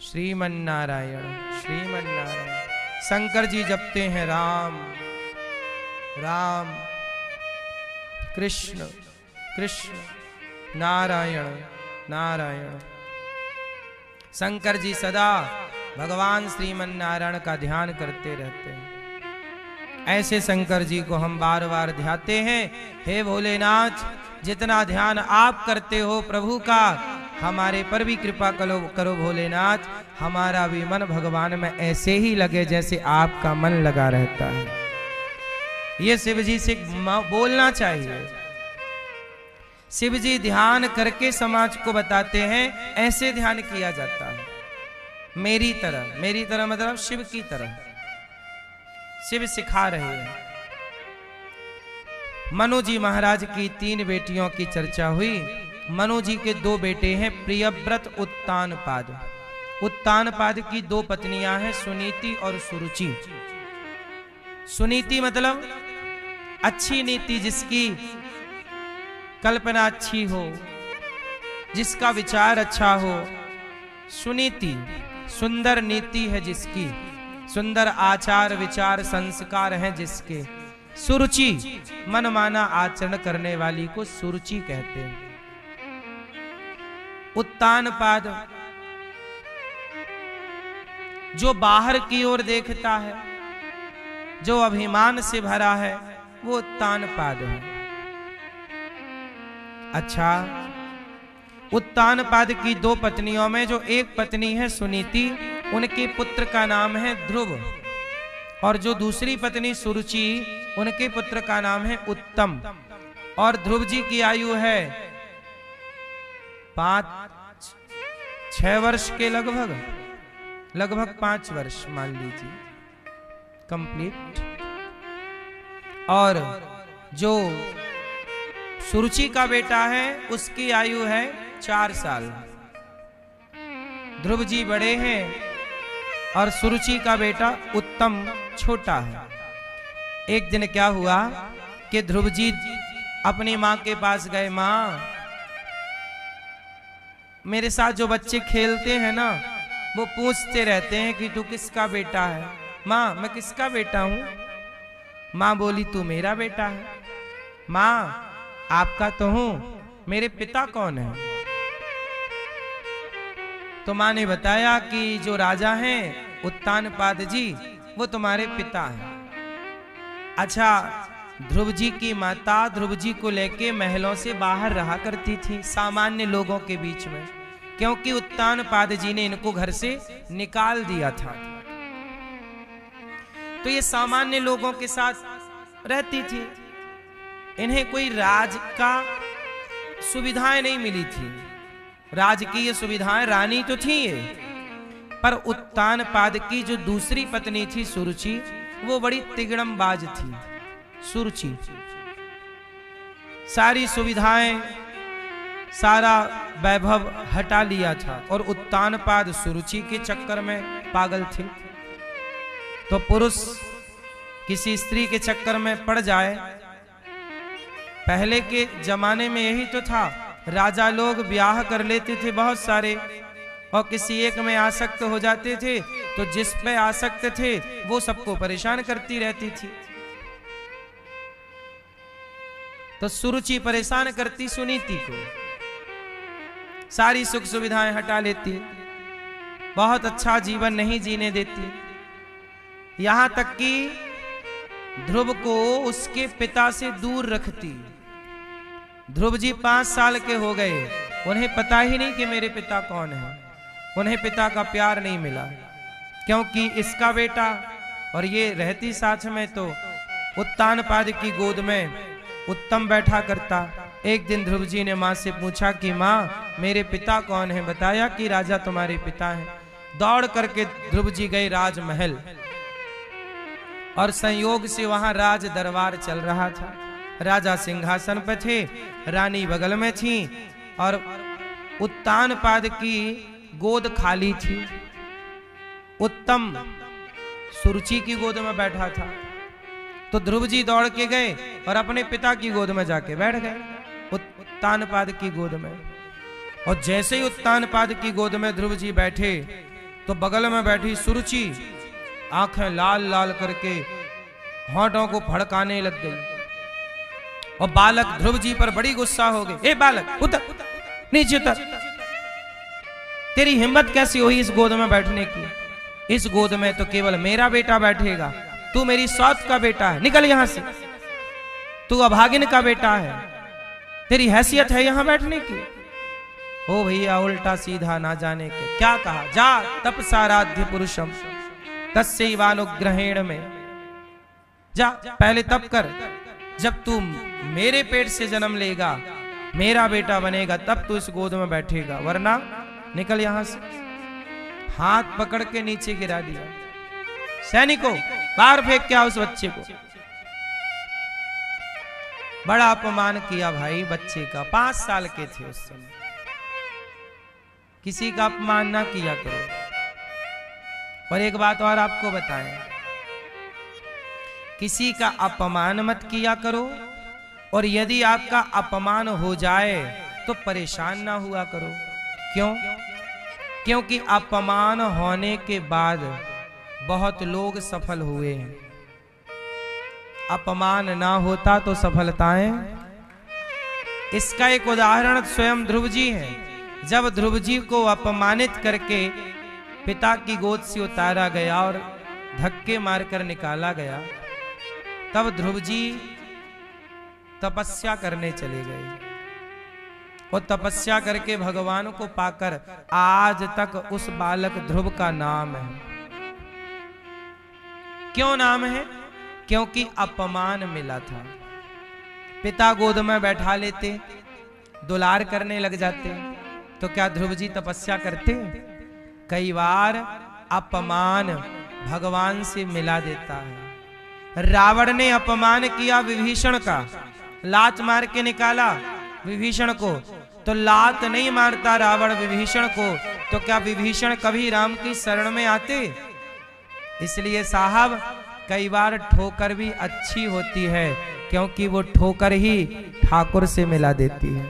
श्रीमन्नारायण, श्रीमन्नारायण। शंकर जी जपते हैं राम राम, कृष्ण कृष्ण, नारायण नारायण। शंकर जी सदा भगवान श्रीमन्नारायण का ध्यान करते रहते हैं। ऐसे शंकर जी को हम बार बार ध्याते हैं। हे भोलेनाथ, जितना ध्यान आप करते हो प्रभु का, हमारे पर भी कृपा करो भोलेनाथ। हमारा भी मन भगवान में ऐसे ही लगे जैसे आपका मन लगा रहता है। ये शिव जी से बोलना चाहिए। शिव जी ध्यान करके समाज को बताते हैं ऐसे ध्यान किया जाता है, मेरी तरह। मेरी तरह मतलब शिव की तरह। शिव सिखा रहे हैं। मनु जी महाराज की 3 बेटियों की चर्चा हुई। मनु जी के 2 बेटे हैं, प्रियव्रत उत्तानपाद। उत्तानपाद की 2 पत्नियां हैं, सुनीति और सुरुचि। सुनीति मतलब अच्छी नीति, जिसकी कल्पना अच्छी हो, जिसका विचार अच्छा हो। सुनीति सुंदर नीति है जिसकी, सुंदर आचार विचार संस्कार हैं जिसके। सुरुचि मनमाना आचरण करने वाली को सुरुचि कहते हैं। उत्तानपाद जो बाहर की ओर देखता है, जो अभिमान से भरा है, वो उत्तानपाद है। अच्छा, उत्तानपाद की 2 पत्नियों में जो एक पत्नी है सुनीति, उनके पुत्र का नाम है ध्रुव, और जो दूसरी पत्नी सुरुचि, उनके पुत्र का नाम है उत्तम। और ध्रुव जी की आयु है 5-6 वर्ष के लगभग 5 वर्ष मान लीजिए कंप्लीट। और जो सुरुचि का बेटा है उसकी आयु है 4 साल। ध्रुव जी बड़े हैं और सुरुचि का बेटा उत्तम छोटा है। एक दिन क्या हुआ कि ध्रुव जी अपनी माँ के पास गए। माँ, मेरे साथ जो बच्चे खेलते हैं ना, वो पूछते रहते हैं कि तू किसका बेटा है। माँ, मैं किसका बेटा हूं? माँ बोली, तू मेरा बेटा है। माँ, आपका तो हूं, मेरे पिता कौन है? तो माँ ने बताया कि जो राजा हैं उत्तानपाद जी, वो तुम्हारे पिता हैं। अच्छा, ध्रुव जी की माता ध्रुव जी को लेके महलों से बाहर रहा करती थी, सामान्य लोगों के बीच में, क्योंकि उत्तानपाद जी ने इनको घर से निकाल दिया था। तो ये सामान्य लोगों के साथ रहती थी। इन्हें कोई राज का सुविधाएं नहीं मिली थी। राजकीय सुविधाएं रानी तो थी ये, पर उत्तानपाद की जो दूसरी पत्नी थी सुरुचि, वो बड़ी तिगड़मबाज थी। सुरुचि सारी सुविधाएं, सारा वैभव हटा लिया था, और उत्तानपाद सुरुचि के चक्कर में पागल थे। तो पुरुष किसी स्त्री के चक्कर में पड़ जाए, पहले के जमाने में यही तो था। राजा लोग ब्याह कर लेते थे बहुत सारे, और किसी एक में आसक्त हो जाते थे, तो जिस पे आसक्त थे वो सबको परेशान करती रहती थी। तो सुरुचि परेशान करती सुनीति को, सारी सुख सुविधाएं हटा लेती, बहुत अच्छा जीवन नहीं जीने देती, यहां तक कि ध्रुव को उसके पिता से दूर रखती। ध्रुव जी 5 साल के हो गए, उन्हें पता ही नहीं कि मेरे पिता कौन है, उन्हें पिता का प्यार नहीं मिला, क्योंकि इसका बेटा और ये रहती साथ में तो उत्तानपाद की गोद में उत्तम बैठा करता। एक दिन ध्रुव जी ने माँ से पूछा कि माँ मेरे पिता कौन है, बताया कि राजा तुम्हारे पिता हैं। दौड़ करके ध्रुव जी गए राजमहल, और संयोग से वहां राज दरबार चल रहा था। राजा सिंहासन पर थे, रानी बगल में थी, और उत्तानपाद की गोद खाली थी। उत्तम सुरुचि की गोद में बैठा था, तो ध्रुव जी दौड़ के गए और अपने पिता की गोद में जाके बैठ गए, उत्तानपाद की गोद में। और जैसे ही उत्तानपाद की गोद में ध्रुव जी बैठे, तो बगल में बैठी सुरुचि आंखें लाल लाल करके होंठों को फड़काने लग गई, और बालक ध्रुव जी पर बड़ी गुस्सा हो गई। ए बालक उतर, नीचे उतर, तेरी हिम्मत कैसी हुई इस गोद में बैठने की? इस गोद में तो केवल मेरा बेटा बैठेगा, तू मेरी सौत का बेटा है, निकल यहां से, तू अभागिन का बेटा है, तेरी हैसियत है यहां बैठने की? ओ भैया उल्टा सीधा ना जाने के क्या कहा, जा तपसाराध्य पुरुषम तस्यैवानुग्रहेण में, जा पहले तप कर, जब तू मेरे पेट से जन्म लेगा, मेरा बेटा बनेगा, तब तू इस गोद में बैठेगा, वरना निकल यहां से। हाथ पकड़ के नीचे गिरा दिया। सैनिकों बाहर फेंक क्या उस बच्चे को। बड़ा अपमान किया भाई बच्चे का, 5 साल के थे उस समय। किसी का अपमान ना किया करो। और एक बात और आपको बताएं, किसी का अपमान मत किया करो, और यदि आपका अपमान हो जाए तो परेशान ना हुआ करो। क्यों? क्योंकि अपमान होने के बाद बहुत लोग सफल हुए हैं, अपमान ना होता तो सफलताएं। इसका एक उदाहरण स्वयं ध्रुव जी हैं। जब ध्रुव जी को अपमानित करके पिता की गोद से उतारा गया और धक्के मारकर निकाला गया, तब ध्रुव जी तपस्या करने चले गए, और तपस्या करके भगवान को पाकर आज तक उस बालक ध्रुव का नाम है। क्यों नाम है? क्योंकि अपमान मिला था। पिता गोद में बैठा लेते, दुलार करने लग जाते, तो क्या ध्रुव जी तपस्या करते? कई बार अपमान भगवान से मिला देता है। रावण ने अपमान किया विभीषण का, लात मार के निकाला विभीषण को, तो लात नहीं मारता रावण विभीषण को, तो क्या विभीषण कभी राम की शरण में आते? इसलिए साहब कई बार ठोकर भी अच्छी होती है, क्योंकि वो ठोकर ही ठाकुर से मिला देती है।